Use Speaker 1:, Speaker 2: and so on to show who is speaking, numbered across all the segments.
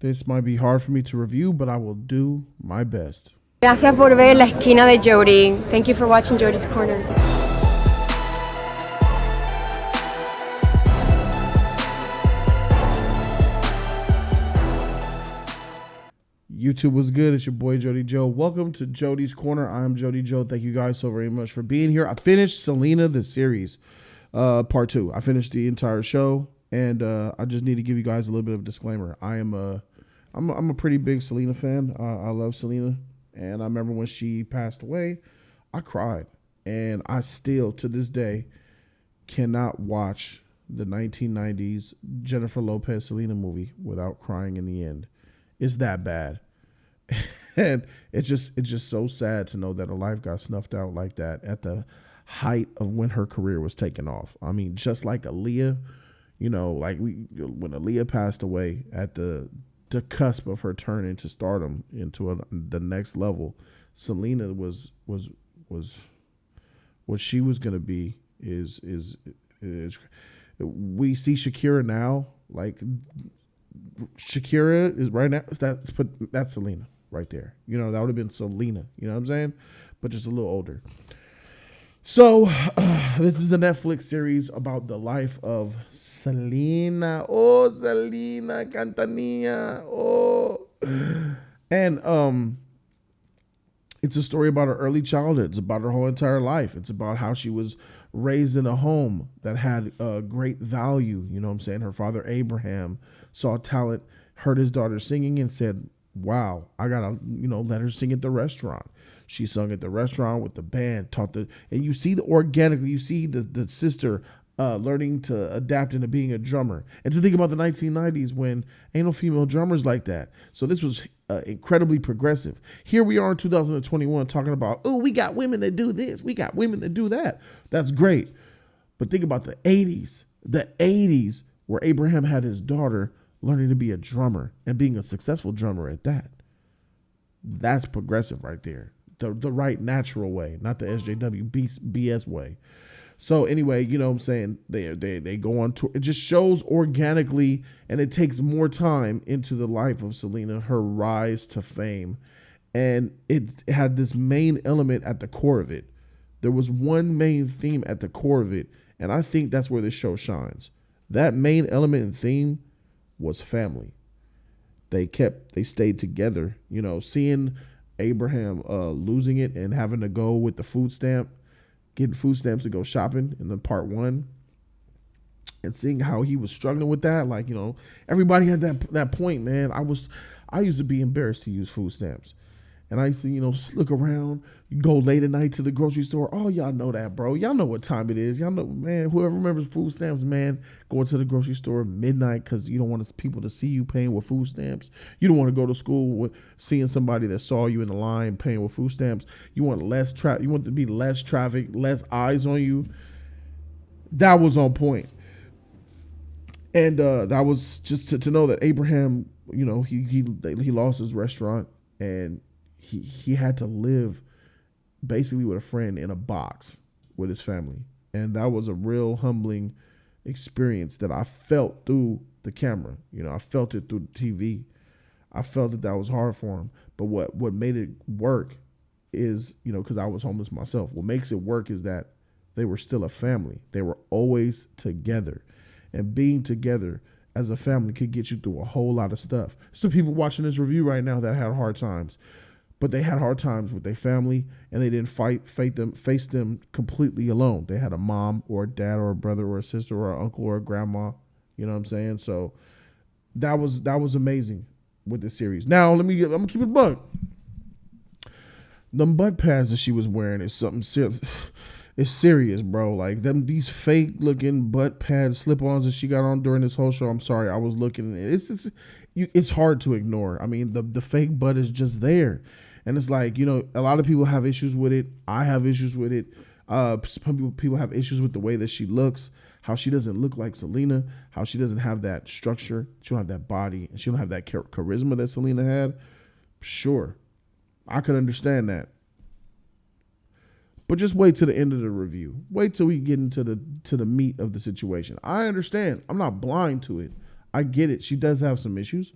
Speaker 1: This might be hard for me to review, but I will do my best.
Speaker 2: Gracias por ver la esquina de Jody. Thank you for watching Jody's Corner.
Speaker 1: YouTube was good. It's your boy Jody Joe. Welcome to Jody's Corner. I'm Jody Joe. Thank you guys so very much for being here. I finished Selena the series, part 2. I finished the entire show, and I just need to give you guys a little bit of a disclaimer. I'm a pretty big Selena fan. I love Selena, and I remember when she passed away, I cried, and I still to this day cannot watch the 1990s Jennifer Lopez Selena movie without crying in the end. It's that bad. And it's just so sad to know that her life got snuffed out like that at the height of when her career was taking off. I mean, just like Aaliyah, when Aaliyah passed away at the cusp of her turn into stardom, into the next level, Selena was what she was going to be is we see Shakira now, like Shakira is right now, that's Selena right there. You know, that would have been Selena, you know what I'm saying? But just a little older. So this is a Netflix series about the life of Selena. Oh, Selena Quintanilla. Oh. And it's a story about her early childhood. It's about her whole entire life. It's about how she was raised in a home that had great value. You know what I'm saying? Her father, Abraham, saw talent, heard his daughter singing and said, wow, I got to, let her sing at the restaurant. She sung at the restaurant with the band, and you see you see the sister learning to adapt into being a drummer. And to think about the 1990s when ain't no female drummers like that. So this was incredibly progressive. Here we are in 2021 talking about, oh, we got women that do this. We got women that do that. That's great. But think about the 80s where Abraham had his daughter learning to be a drummer and being a successful drummer at that. That's progressive right there. The right natural way, not the SJW BS way. So anyway, you know what I'm saying? They go on tour. It just shows organically, and it takes more time into the life of Selena, her rise to fame. And it had this main element at the core of it. There was one main theme at the core of it, and I think that's where this show shines. That main element and theme was family. They stayed together, seeing Abraham losing it and having to go with the getting food stamps to go shopping in the part 1, and seeing how he was struggling with that. Like, everybody had that point, man. I used to be embarrassed to use food stamps. And I used to, look around, go late at night to the grocery store. Oh, y'all know that, bro. Y'all know what time it is. Y'all know, man, whoever remembers food stamps, man, going to the grocery store midnight because you don't want people to see you paying with food stamps. You don't want to go to school with seeing somebody that saw you in the line paying with food stamps. You want you want there to be less traffic, less eyes on you. That was on point. And that was just to know that Abraham, he lost his restaurant, and he had to live basically with a friend in a box with his family. And that was a real humbling experience that I felt through the camera. I felt it through the TV. I felt that was hard for him. But what made it work is, because I was homeless myself, what makes it work is that they were still a family. They were always together. And being together as a family could get you through a whole lot of stuff. Some people watching this review right now that had hard times. But they had hard times with their family, and they didn't face them completely alone. They had a mom or a dad or a brother or a sister or an uncle or a grandma. You know what I'm saying? So that was amazing with the series. Now I'm gonna keep it a buck. Them butt pads that she was wearing is something serious. It's serious, bro. Like these fake looking butt pad slip-ons that she got on during this whole show. I'm sorry, I was looking. It's hard to ignore. I mean, the fake butt is just there. And it's like, a lot of people have issues with it. I have issues with it. Some people have issues with the way that she looks, how she doesn't look like Selena, how she doesn't have that structure. She don't have that body, and she don't have that charisma that Selena had. Sure, I could understand that. But just wait till the end of the review. Wait till we get into the meat of the situation. I understand. I'm not blind to it. I get it. She does have some issues.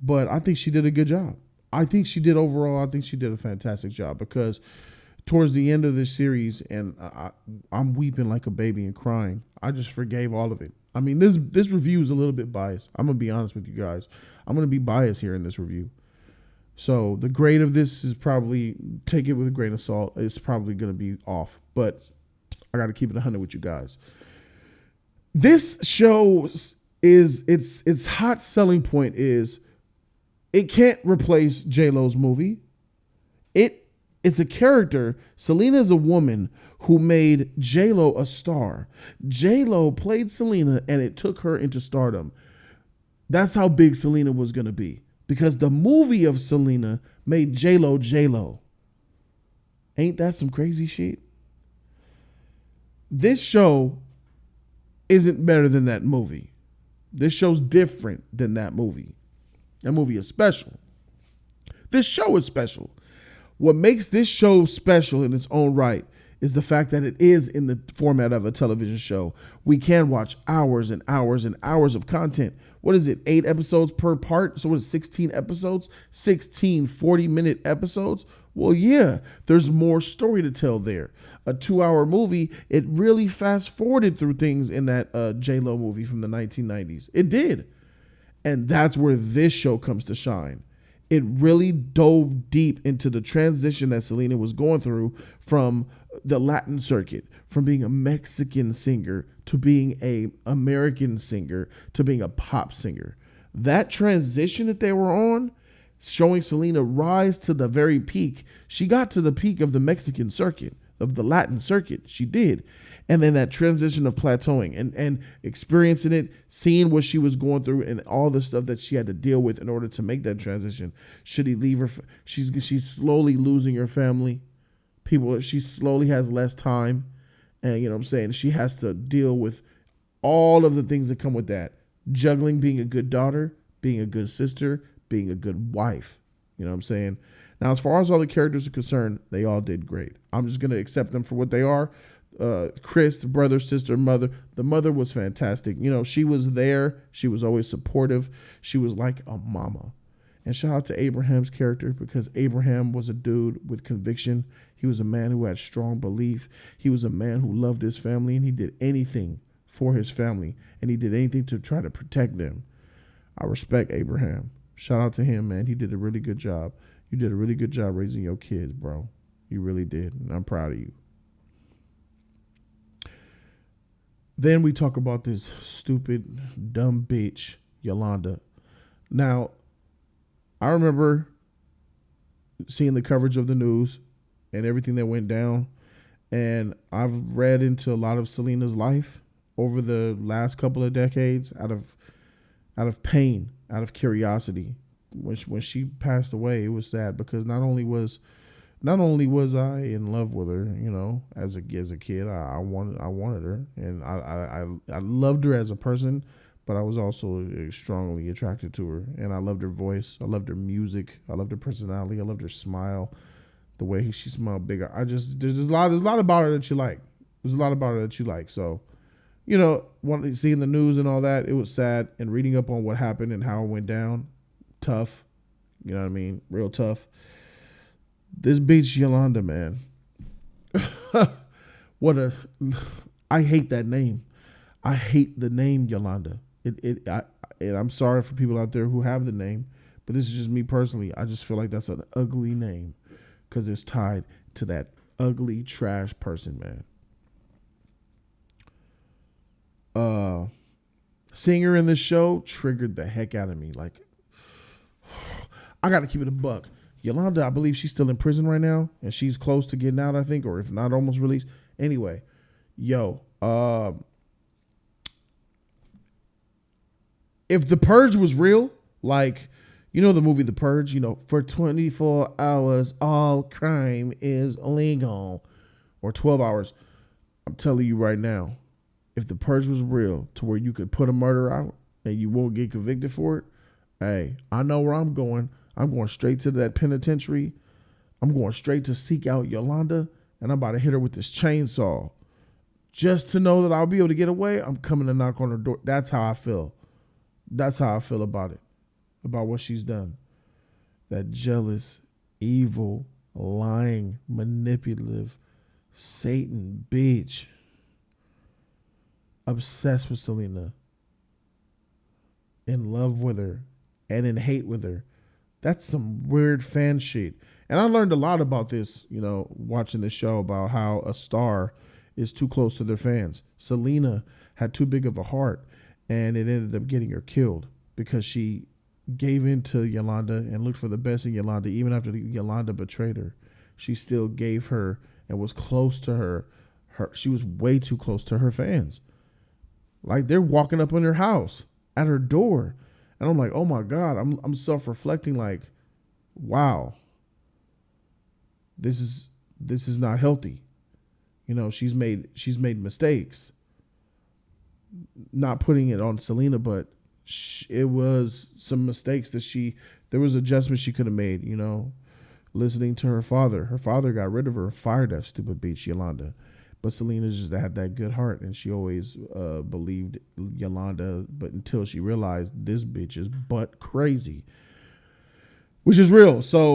Speaker 1: but I think she did a good job. I think she did a fantastic job because towards the end of this series, and I'm weeping like a baby and crying. I just forgave all of it. I mean, this review is a little bit biased. I'm going to be honest with you guys. I'm going to be biased here in this review. So the grade of this is probably, take it with a grain of salt. It's probably going to be off, but I got to keep it 100 with you guys. This show is, its hot selling point is it can't replace J-Lo's movie. It's a character. Selena is a woman who made J-Lo a star. J-Lo played Selena and it took her into stardom. That's how big Selena was going to be because the movie of Selena made J-Lo J-Lo. Ain't that some crazy shit? This show isn't better than that movie. This show's different than that movie. That movie is special. This show is special. What makes this show special in its own right is the fact that it is in the format of a television show. We can watch hours and hours and hours of content. What is it? 8 episodes per part? So what is 16 episodes? 16 40-minute episodes? Well, yeah, there's more story to tell there. A 2-hour movie, it really fast forwarded through things in that J-Lo movie from the 1990s. It did. And that's where this show comes to shine. It really dove deep into the transition that Selena was going through from the Latin circuit, from being a Mexican singer to being a American singer to being a pop singer. That transition that they were on, showing Selena rise to the very peak. She got to the peak of the Mexican circuit, of the Latin circuit. She did. And then that transition of plateauing and experiencing it, seeing what she was going through and all the stuff that she had to deal with in order to make that transition. Should he leave her? She's slowly losing her family. She slowly has less time. And you know what I'm saying? She has to deal with all of the things that come with that. Juggling being a good daughter, being a good sister, being a good wife. You know what I'm saying? Now, as far as all the characters are concerned, they all did great. I'm just going to accept them for what they are. Chris, the brother, sister, mother. The mother was fantastic. You know, she was there. She was always supportive. She was like a mama. And shout out to Abraham's character because Abraham was a dude with conviction. He was a man who had strong belief. He was a man who loved his family and he did anything for his family and he did anything to try to protect them. I respect Abraham. Shout out to him, man. He did a really good job. You did a really good job raising your kids, bro. You really did. And I'm proud of you. Then we talk about this stupid, dumb bitch, Yolanda. Now, I remember seeing the coverage of the news and everything that went down. And I've read into a lot of Selena's life over the last couple of decades out of pain, out of curiosity. When she passed away, it was sad because not only was I in love with her, you know, as a kid, I wanted her, and I loved her as a person, but I was also strongly attracted to her, and I loved her voice, I loved her music, I loved her personality, I loved her smile, the way she smiled big. There's a lot about her that you like. There's a lot about her that you like. So, you know, seeing the news and all that, it was sad, and reading up on what happened and how it went down, tough. You know what I mean? Real tough. This bitch Yolanda, man. I hate that name. I hate the name Yolanda. And I'm sorry for people out there who have the name, but this is just me personally. I just feel like that's an ugly name because it's tied to that ugly trash person, man. Seeing her in this show triggered the heck out of me. Like, I got to keep it a buck. Yolanda, I believe she's still in prison right now, and she's close to getting out, I think, or if not, almost released. Anyway, if The Purge was real, like, you know the movie The Purge, you know, for 24 hours, all crime is illegal, or 12 hours. I'm telling you right now, if The Purge was real to where you could put a murder out and you won't get convicted for it, hey, I know where I'm going. I'm going straight to that penitentiary. I'm going straight to seek out Yolanda, and I'm about to hit her with this chainsaw. Just to know that I'll be able to get away, I'm coming to knock on her door. That's how I feel. That's how I feel about it. about what she's done. That jealous, evil, lying, manipulative, Satan bitch. Obsessed with Selena. In love with her. And in hate with her. That's some weird fan shit. And I learned a lot about this, watching this show, about how a star is too close to their fans. Selena had too big of a heart, and it ended up getting her killed because she gave in to Yolanda and looked for the best in Yolanda. Even after Yolanda betrayed her, she still gave her and was close to her. She was way too close to her fans. Like, they're walking up in her house at her door. And I'm like, oh my God, I'm self-reflecting, like, wow, this is not healthy. She's made mistakes. Not putting it on Selena, but it was some mistakes that there was adjustments she could have made, listening to her father. Her father got rid of her and fired that stupid bitch, Yolanda. But Selena just had that good heart, and she always believed Yolanda, but until she realized this bitch is butt crazy, which is real. So,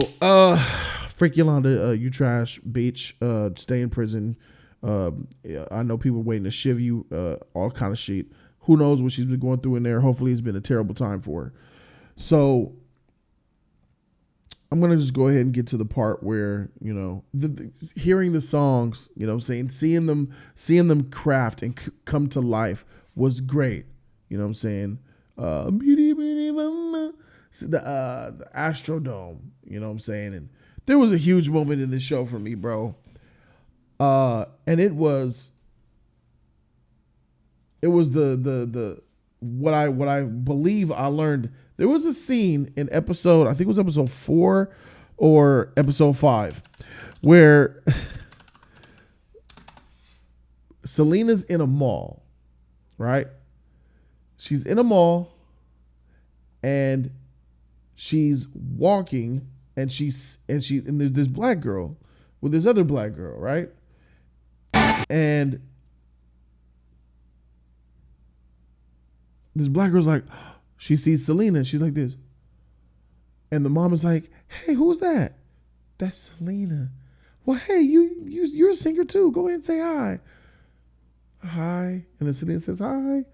Speaker 1: freak Yolanda, you trash bitch, stay in prison. I know people waiting to shiv you, all kind of shit. Who knows what she's been going through in there. Hopefully it's been a terrible time for her. So I'm going to just go ahead and get to the part where, hearing the songs, seeing them craft and come to life was great. The Astrodome, and there was a huge moment in this show for me, bro. And it was the what I believe I learned. There was a scene in I think it was episode 4 or episode 5, where Selena's in a mall, right? She's in a mall and she's walking, and there's this black girl with this other black girl, right? And this black girl's like, she sees Selena, she's like this. And the mom is like, hey, who's that? That's Selena. Well, hey, you're a singer too. Go ahead and say hi. Hi. And then Selena says hi.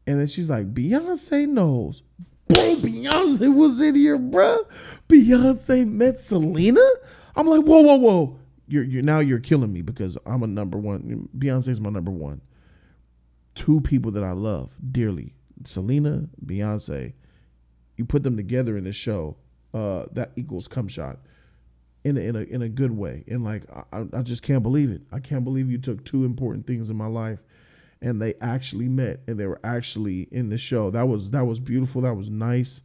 Speaker 1: And then she's like, Beyonce knows. Bro, Beyonce was in here, bro. Beyonce met Selena? I'm like, whoa. You're killing me, because I'm a number one. Beyonce's my number one. Two people that I love dearly, Selena, Beyonce. You put them together in this show, that equals cum shot in a good way. And like, I just can't believe it. I can't believe you took two important things in my life and they actually met, and they were actually in the show. That was beautiful. That was nice.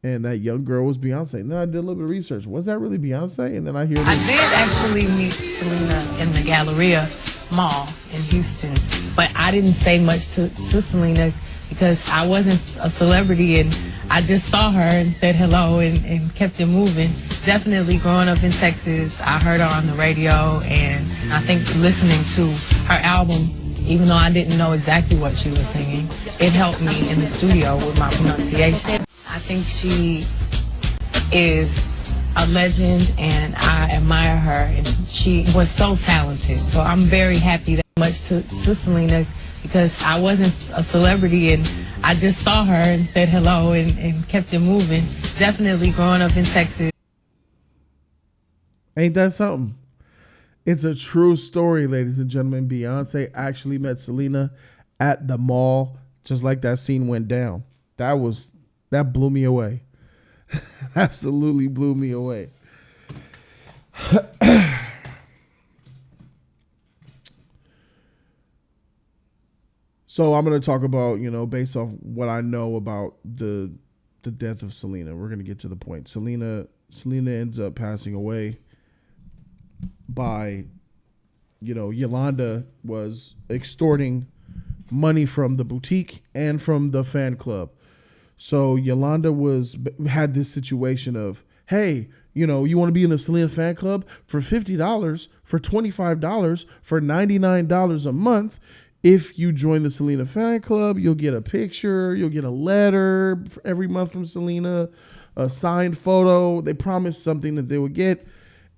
Speaker 1: And that young girl was Beyonce. And then I did a little bit of research. Was that really Beyonce? And then I hear this.
Speaker 3: I did actually meet Selena in the Galleria Mall in Houston, but I didn't say much to Selena because I wasn't a celebrity, and I just saw her and said hello and kept it moving. Definitely growing up in Texas, I heard her on the radio, and I think listening to her album, even though I didn't know exactly what she was singing, it helped me in the studio with my pronunciation. I think she is a legend, and I admire her, and she was so talented. So I'm very happy that much to Selena, because I wasn't a celebrity, and I just saw her and said hello and kept it moving. Definitely growing up in Texas.
Speaker 1: Ain't that something? It's a true story, ladies and gentlemen. Beyonce actually met Selena at the mall, just like that scene went down. That blew me away. Absolutely blew me away. So I'm going to talk about, based off what I know about the death of Selena. We're going to get to the point. Selena ends up passing away by, Yolanda was extorting money from the boutique and from the fan club. So Yolanda had this situation of, hey, you want to be in the Selena fan club for $50, for $25, for $99 a month. If you join the Selena fan club, you'll get a picture, you'll get a letter every month from Selena, a signed photo. They promised something that they would get,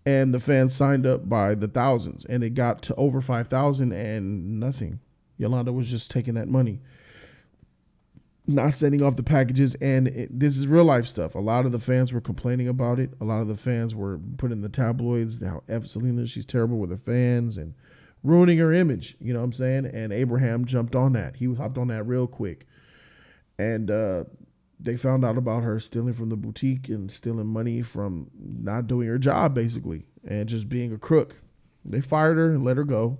Speaker 1: and the fans signed up by the thousands, and it got to over 5,000 and nothing. Yolanda was just taking that money, not sending off the packages, and this is real life stuff. A lot of the fans were complaining about it. A lot of the fans were putting in the tabloids how Selena, she's terrible with her fans and ruining her image, you know what I'm saying? And Abraham jumped on that. He hopped on that real quick. And they found out about her stealing from the boutique and stealing money from not doing her job, basically, and just being a crook. They fired her and let her go.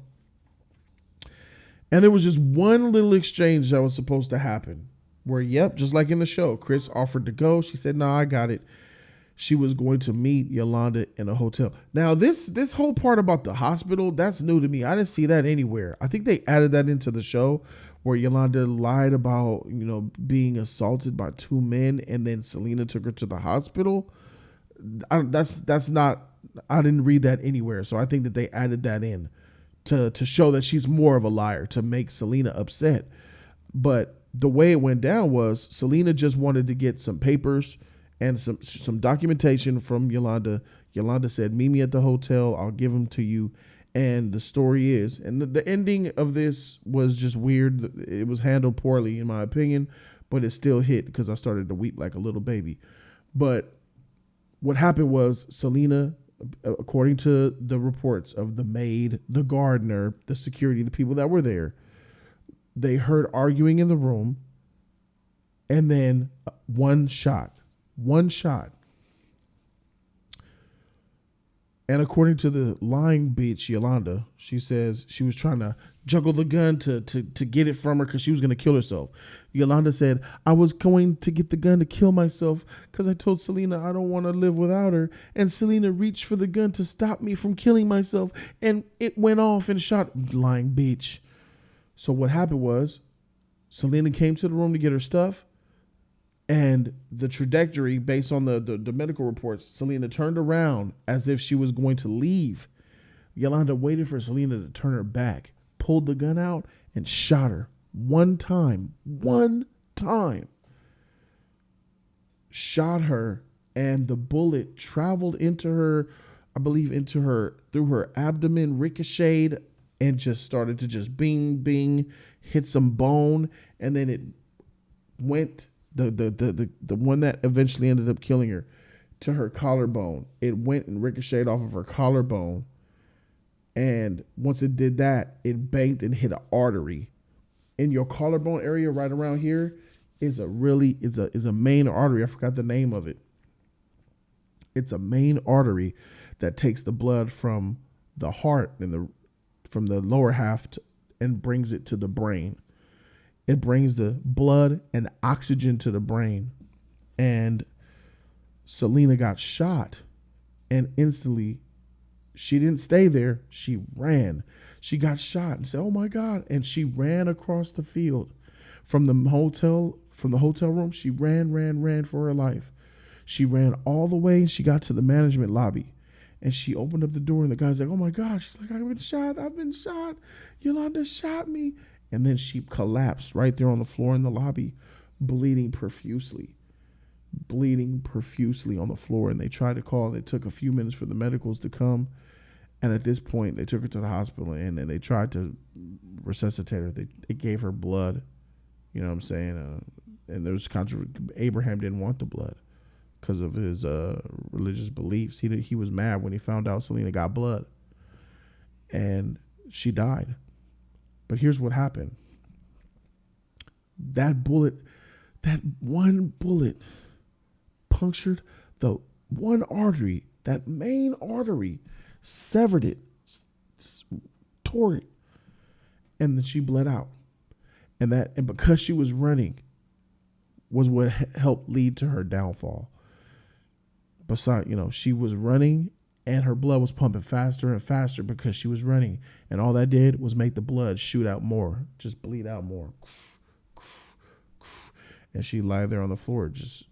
Speaker 1: And there was just one little exchange that was supposed to happen where, yep, just like in the show, Chris offered to go. She said, no, I got it. She was going to meet Yolanda in a hotel. Now, this whole part about the hospital, that's new to me. I didn't see that anywhere. I think they added that into the show where Yolanda lied about, being assaulted by two men, and then Selena took her to the hospital. That's not, I didn't read that anywhere. So I think that they added that in to show that she's more of a liar, to make Selena upset. But the way it went down was Selena just wanted to get some papers and some documentation from Yolanda. Yolanda said, meet me at the hotel. I'll give them to you. And the story is, and the ending of this was just weird. It was handled poorly, in my opinion, but it still hit because I started to weep like a little baby. But what happened was Selena, according to the reports of the maid, the gardener, the security, the people that were there, they heard arguing in the room, and then one shot. And according to the lying bitch, Yolanda, she says she was trying to juggle the gun to get it from her because she was going to kill herself. Yolanda said, I was going to get the gun to kill myself because I told Selena I don't want to live without her. And Selena reached for the gun to stop me from killing myself. And it went off and shot. Lying bitch. So what happened was Selena came to the room to get her stuff. And the trajectory, based on the medical reports, Selena turned around as if she was going to leave. Yolanda waited for Selena to turn her back, pulled the gun out, and shot her one time. Shot her, and the bullet traveled into her, I believe, through her abdomen, ricocheted, and just started to just bing, bing, hit some bone, and then it went... The one that eventually ended up killing her, to her collarbone. It went and ricocheted off of her collarbone. And once it did that, it banked and hit an artery. In your collarbone area right around here is a main artery. I forgot the name of it. It's a main artery that takes the blood from the heart and from the lower half and brings it to the brain. It brings the blood and oxygen to the brain. And Selena got shot, and instantly she didn't stay there. She ran. She got shot and said, oh my God. And she ran across the field from the hotel room. She ran for her life. She ran all the way. She got to the management lobby, and she opened up the door, and the guy's like, oh my God. She's like, I've been shot. Yolanda shot me. And then she collapsed right there on the floor in the lobby, bleeding profusely on the floor. And they tried to call. It took a few minutes for the medicals to come. And at this point, they took her to the hospital, and then they tried to resuscitate her. They gave her blood. You know what I'm saying? And there was controversy. Abraham didn't want the blood because of his religious beliefs. He was mad when he found out Selena got blood. And she died. But here's what happened. That one bullet punctured the one artery, that main artery, severed it, tore it, and then she bled out. And because she was running was what helped lead to her downfall. Besides, she was running, and her blood was pumping faster and faster because she was running. And all that did was make the blood shoot out more, just bleed out more. And she lay there on the floor, just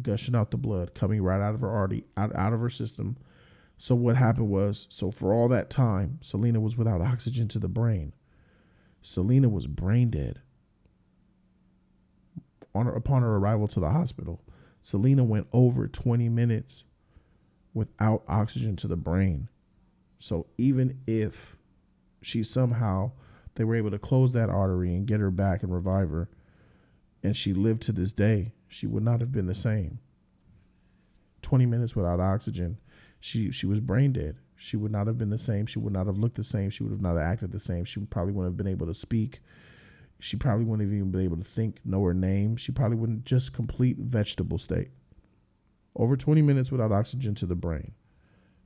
Speaker 1: gushing out the blood, coming right out of her artery, out of her system. So what happened was, for all that time, Selena was without oxygen to the brain. Selena was brain dead. Upon her arrival to the hospital, Selena went over 20 minutes without oxygen to the brain. So even if they were able to close that artery and get her back and revive her, and she lived to this day, she would not have been the same. 20 minutes without oxygen, she was brain dead. She would not have been the same. She would not have looked the same. She would have not acted the same. She probably wouldn't have been able to speak. She probably wouldn't have even been able to think, know her name. She probably wouldn't, just complete vegetable state. Over 20 minutes without oxygen to the brain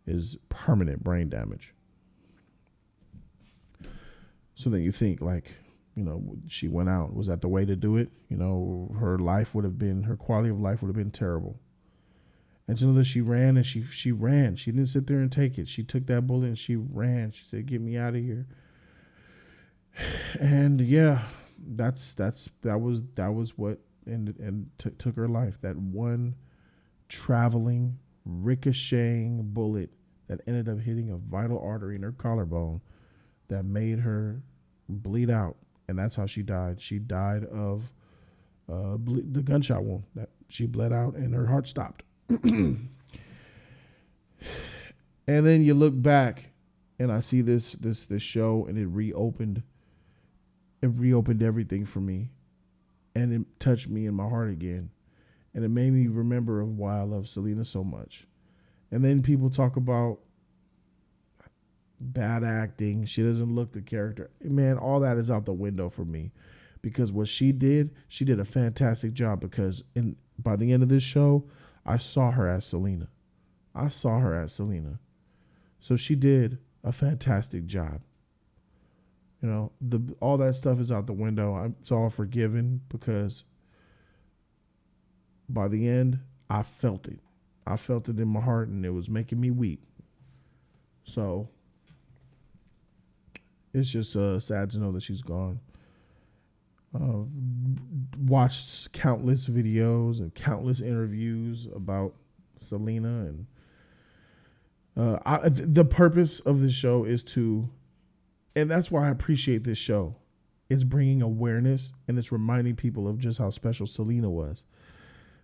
Speaker 1: is permanent brain damage. So then you think, like, you know, she went out. Was that the way to do it? You know, her quality of life would have been terrible. And to know that she ran and she ran. She didn't sit there and take it. She took that bullet and she ran. She said, "Get me out of here." And yeah, that was what took her life. That one traveling, ricocheting bullet that ended up hitting a vital artery in her collarbone that made her bleed out. And that's how she died. She died of the gunshot wound. That she bled out and her heart stopped. And then you look back and I see this show, and it reopened everything for me, and it touched me in my heart again, and it made me remember of why I love Selena so much. And then people talk about bad acting, she doesn't look the character. Man, all that is out the window for me, because what she did a fantastic job, because by the end of this show, I saw her as Selena. So she did a fantastic job. You know, all that stuff is out the window. It's all forgiven, because by the end, I felt it. I felt it in my heart, and it was making me weep. So it's just sad to know that she's gone. Watched countless videos and countless interviews about Selena, and the purpose of this show is and that's why I appreciate this show. It's bringing awareness, and it's reminding people of just how special Selena was.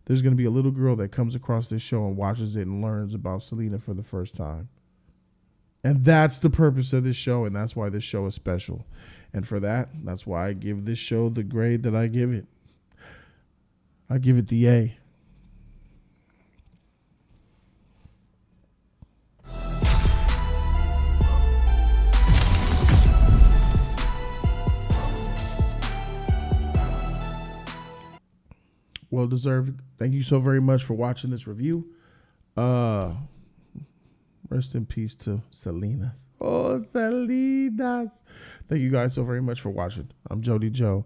Speaker 1: There's going to be a little girl that comes across this show and watches it and learns about Selena for the first time. And that's the purpose of this show, and that's why this show is special. And for that's why I give this show the grade that I give it. I give it the A. Well deserved. Thank you so very much for watching this review. Rest in peace to Selenas. Oh, Selenas. Thank you guys so very much for watching. I'm Jody Joe,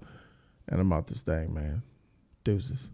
Speaker 1: and I'm out this thing, man. Deuces.